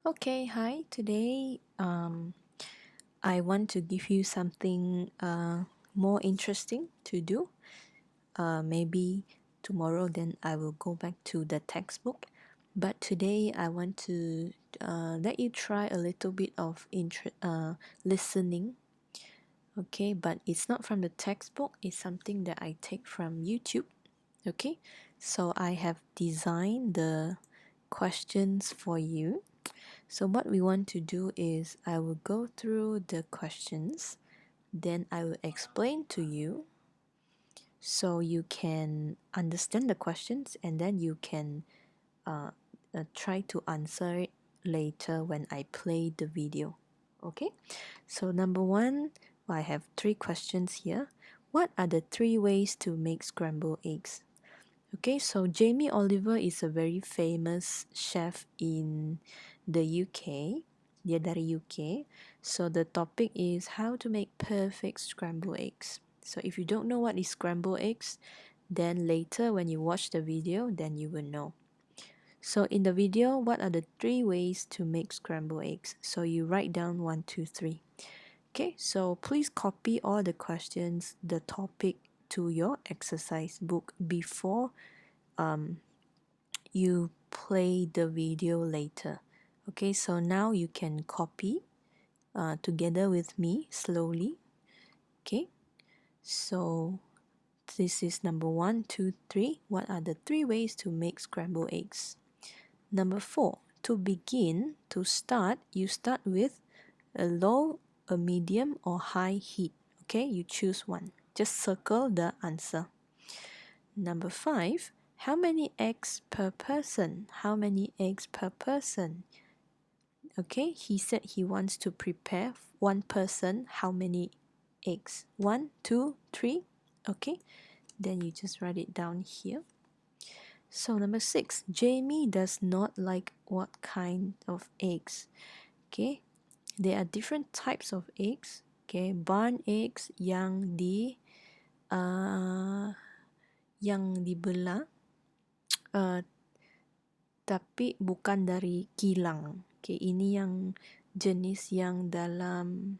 Okay, hi. Today, I want to give you something more interesting to do. Maybe tomorrow, then I will go back to the textbook. But today, I want to let you try a little bit of listening. Okay, but it's not from the textbook. It's something that I take from YouTube. Okay, so I have designed the questions for you. So what we want to do is I will go through the questions, then I will explain to you so you can understand the questions and then you can try to answer it later when I play the video. Okay, so number one, I have three questions here. What are the three ways to make scrambled eggs? Okay, so Jamie Oliver is a very famous chef in the UK. Dia dari UK. So the topic is how to make perfect scrambled eggs. So if you don't know what is scrambled eggs, then later when you watch the video, then you will know. So in the video, what are the three ways to make scrambled eggs? So you write down 1, 2, 3. Okay, so please copy all the questions, the topic to your exercise book before you play the video later. Okay, so now you can copy together with me slowly. Okay, so this is number 1, 2, 3. What are the three ways to make scrambled eggs? Number 4, to begin, to start, you start with a low, a medium, or high heat. Okay, you choose one. Just circle the answer. Number 5, how many eggs per person? How many eggs per person? Okay, he said he wants to prepare one person. How many eggs? 1, 2, 3. Okay, then you just write it down here. So number 6, Jamie does not like what kind of eggs? Okay, there are different types of eggs. Okay, barn eggs yang dibelah tapi bukan dari kilang. Okay, ini yang jenis yang dalam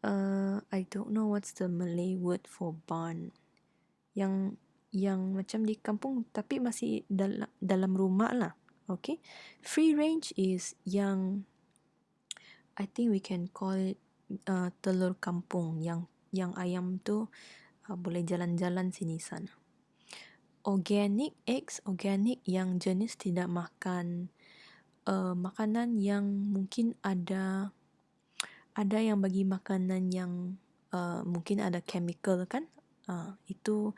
I don't know what's the Malay word for barn. Yang macam di kampung tapi masih dalam rumah lah. Okay, free range is yang I think we can call it telur kampung, yang ayam tu boleh jalan-jalan sini sana. Organic eggs, organic yang jenis tidak makan makanan yang mungkin ada yang bagi makanan yang mungkin ada chemical kan, itu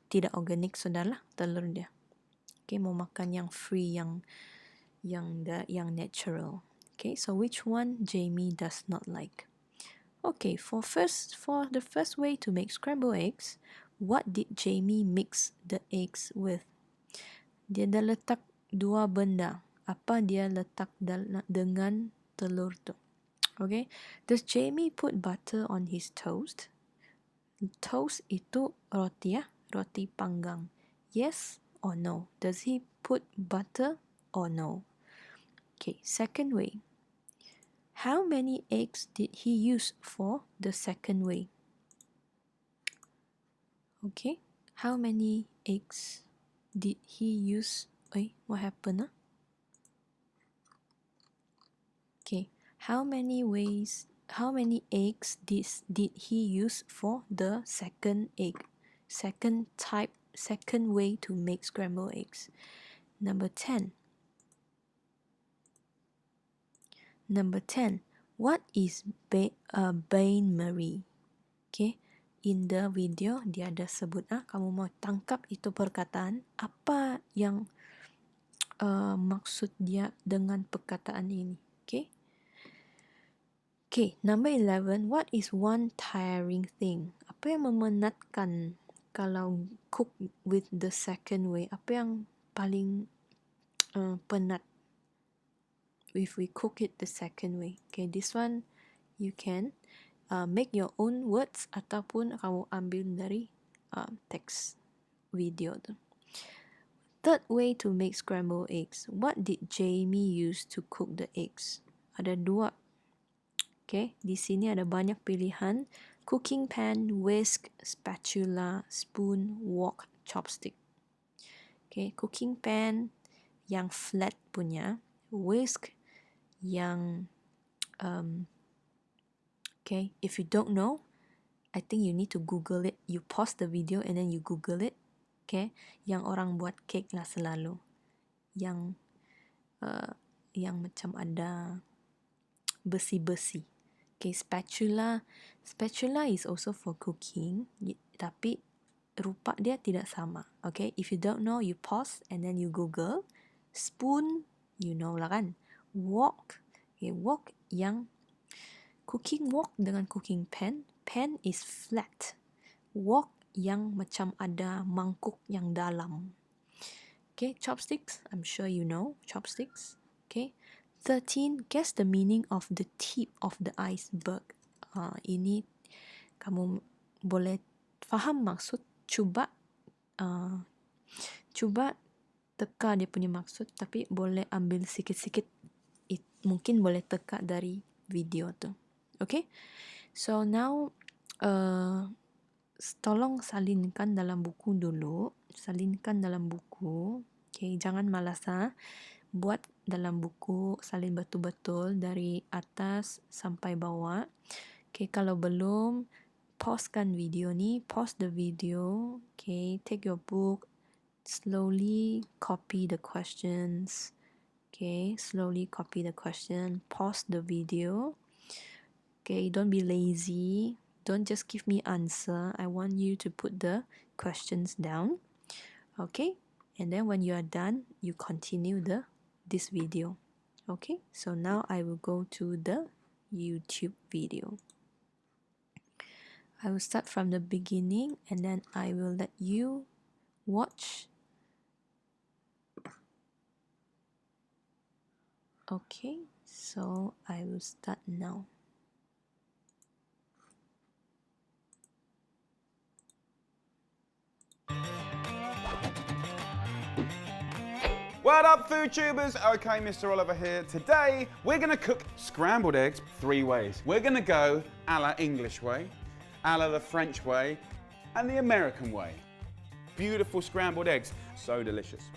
tidak organik, sudahlah telur dia. Okay, mau makan yang free, yang natural. Okay, so which one Jamie does not like? Okay, for the first way to make scrambled eggs, what did Jamie mix the eggs with? Dia dah letak dua benda. Apa dia letak dengan telur tu? Okay, does Jamie put butter on his toast? Toast itu roti ya, roti panggang. Yes or no? Does he put butter or no? Okay, second way. How many eggs did he use for the second way? Okay, how many eggs did he use? What happened? Okay, how many eggs did he use for the second egg? Second way to make scrambled eggs. Number 10. What is bain-marie? Okay, in the video dia ada sebut, kamu mau tangkap itu perkataan, apa yang maksud dia dengan perkataan ini. Okay, number 11, what is one tiring thing? Apa yang memenatkan kalau cook with the second way? Apa yang paling penat if we cook it the second way? Okay, this one you can make your own words ataupun kamu ambil dari text video tu. third way to make scrambled eggs. What did Jamie use to cook the eggs? Ada dua. Okay, di sini ada banyak pilihan. Cooking pan, whisk, spatula, spoon, wok, chopstick. Okay, cooking pan yang flat punya, whisk yang okay, if you don't know, I think you need to Google it. You pause the video and then you Google it. Okay, yang orang buat cake lah selalu. Yang macam ada besi-besi. Okay, spatula is also for cooking, tapi rupa dia tidak sama. Okay, if you don't know, you pause and then you Google. Spoon, you know lah kan. Wok, okay, wok yang cooking wok dengan cooking pan. Pan is flat. Wok yang macam ada mangkuk yang dalam. Okay, chopsticks, I'm sure you know chopsticks. Okay, 13, guess the meaning of the tip of the iceberg. Ini kamu boleh faham maksud, cuba teka dia punya maksud, tapi boleh ambil sikit-sikit, mungkin boleh teka dari video tu. Okay, so now tolong salinkan dalam buku dulu. Salinkan dalam buku. Okay, jangan malas buat dalam buku, salin betul-betul dari atas sampai bawah. Okay, kalau belum, pausekan video ni, pause the video. Okay, take your book, slowly copy the questions. Okay, slowly copy the question, pause the video. Okay, don't be lazy. Don't just give me answer. I want you to put the questions down. Okay, and then when you are done, you continue this video. Okay, so now I will go to the YouTube video. I will start from the beginning and then I will let you watch. Okay, so I will start now. What up, food tubers? Okay, Mr. Oliver here. Today, we're gonna cook scrambled eggs 3 ways. We're gonna go a la English way, a la the French way, and the American way. Beautiful scrambled eggs, so delicious.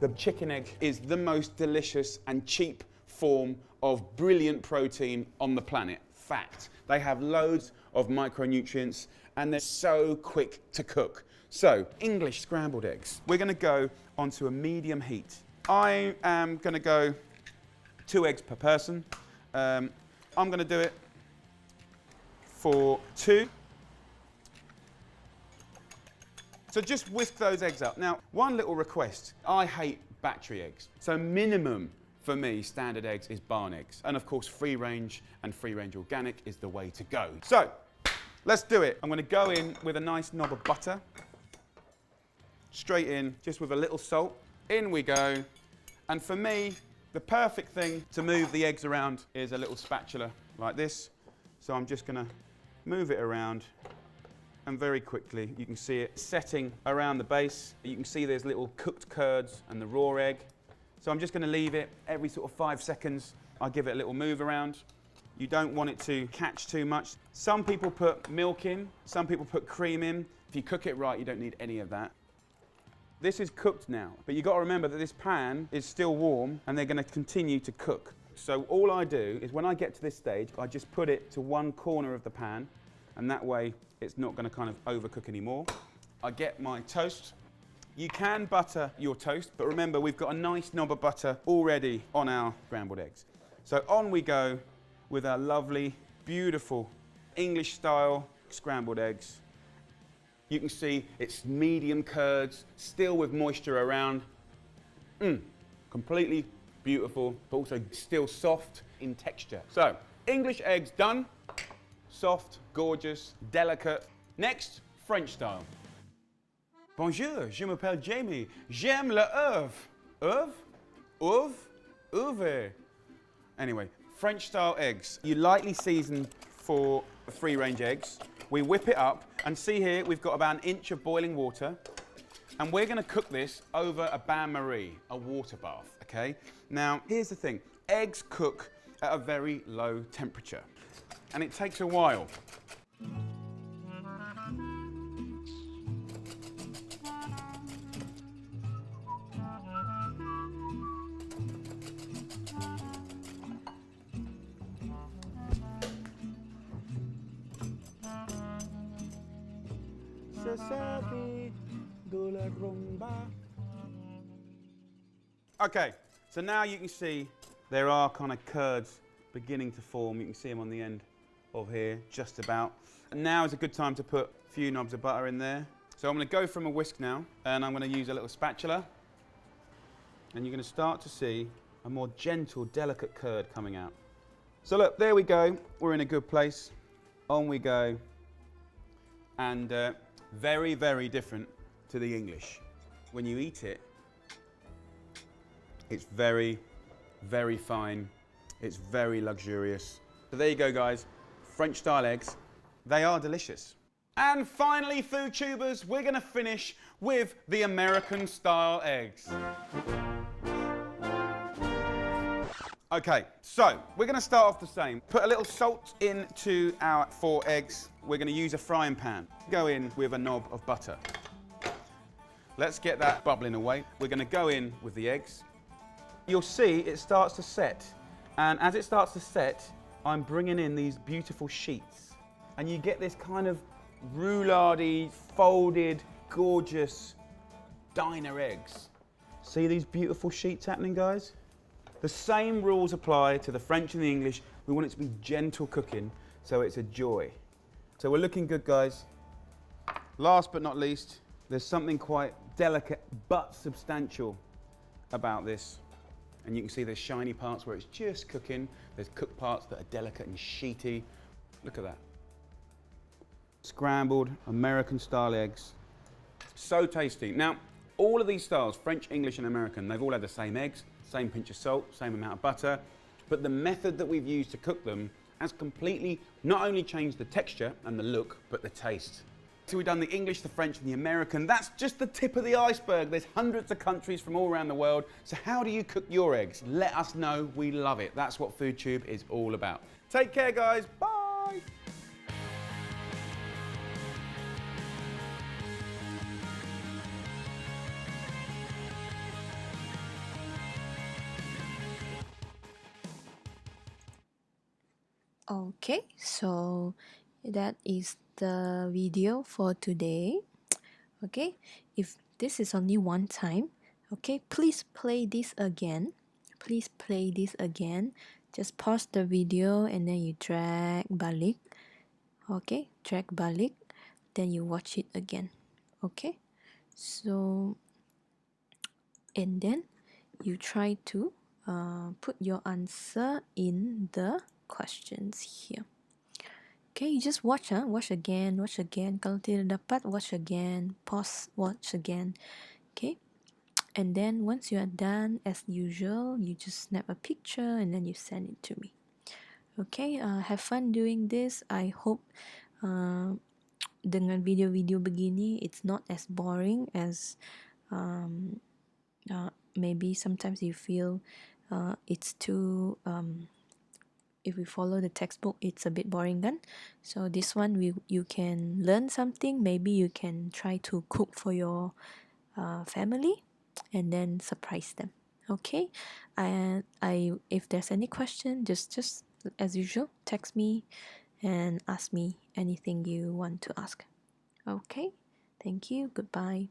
The chicken egg is the most delicious and cheap form of brilliant protein on the planet. Fact. They have loads of micronutrients and they're so quick to cook. So, English scrambled eggs. We're gonna go onto a medium heat. I am gonna go 2 eggs per person. I'm gonna do it for 2. So just whisk those eggs up. Now, one little request. I hate battery eggs. So minimum for me, standard eggs is barn eggs. And of course, free range and free range organic is the way to go. So, let's do it. I'm gonna go in with a nice knob of butter. Straight in, just with a little salt. In we go. And for me, the perfect thing to move the eggs around is a little spatula like this. So I'm just gonna move it around and very quickly, you can see it setting around the base. You can see there's little cooked curds and the raw egg. So I'm just gonna leave it every sort of 5 seconds. I give it a little move around. You don't want it to catch too much. Some people put milk in, some people put cream in. If you cook it right, you don't need any of that. This is cooked now, but you've got to remember that this pan is still warm and they're going to continue to cook. So all I do is when I get to this stage, I just put it to one corner of the pan and that way it's not going to kind of overcook anymore. I get my toast. You can butter your toast, but remember we've got a nice knob of butter already on our scrambled eggs. So on we go with our lovely, beautiful English style scrambled eggs. You can see it's medium curds, still with moisture around. Completely beautiful, but also still soft in texture. So, English eggs done. Soft, gorgeous, delicate. Next, French style. Bonjour, je m'appelle Jamie. J'aime l'œuf. Œuf? Œuf? Ouvre. Anyway, French style eggs. You lightly season for free range eggs. We whip it up and see here we've got about 1 inch of boiling water. And we're going to cook this over a bain-marie, a water bath, okay? Now, here's the thing. Eggs cook at a very low temperature, and it takes a while. Okay, so now you can see there are kind of curds beginning to form. You can see them on the end of here, just about. And now is a good time to put a few knobs of butter in there. So I'm going to go from a whisk now, and I'm going to use a little spatula. And you're going to start to see a more gentle, delicate curd coming out. So look, there we go. We're in a good place. On we go. And very, very different to the English. When you eat it, it's very, very fine. It's very luxurious. So there you go, guys. French style eggs. They are delicious. And finally, food tubers, we're going to finish with the American style eggs. Okay, so we're going to start off the same. Put a little salt into our 4 eggs. We're going to use a frying pan. Go in with a knob of butter. Let's get that bubbling away. We're going to go in with the eggs. You'll see it starts to set. And as it starts to set, I'm bringing in these beautiful sheets. And you get this kind of roulade, folded, gorgeous diner eggs. See these beautiful sheets happening, guys? The same rules apply to the French and the English. We want it to be gentle cooking, so it's a joy. So we're looking good, guys. Last but not least, there's something quite delicate but substantial about this. And you can see there's shiny parts where it's just cooking. There's cooked parts that are delicate and sheety. Look at that. Scrambled American style eggs. So tasty. Now, all of these styles, French, English and American, they've all had the same eggs, same pinch of salt, same amount of butter, but the method that we've used to cook them has completely not only changed the texture and the look, but the taste. So we've done the English, the French and the American. That's just the tip of the iceberg. There's hundreds of countries from all around the world. So how do you cook your eggs? Let us know. We love it. That's what FoodTube is all about. Take care, guys. Bye. Okay, so that is the video for today. Okay, if this is only one time, okay, please play this again. Please play this again. Just pause the video and then you drag balik. Okay, drag balik. Then you watch it again. Okay, so and then you try to put your answer in the questions here. Okay, you just watch, watch again. Kalau tidak dapat, watch again. Pause, watch again. Okay, and then once you are done, as usual, you just snap a picture and then you send it to me. Okay, have fun doing this. I hope dengan video-video begini, it's not as boring as maybe sometimes you feel it's too if we follow the textbook, it's a bit boring kan? So this one, you can learn something. Maybe you can try to cook for your family and then surprise them. Okay, and if there's any question, just as usual, text me and ask me anything you want to ask. Okay, thank you. Goodbye.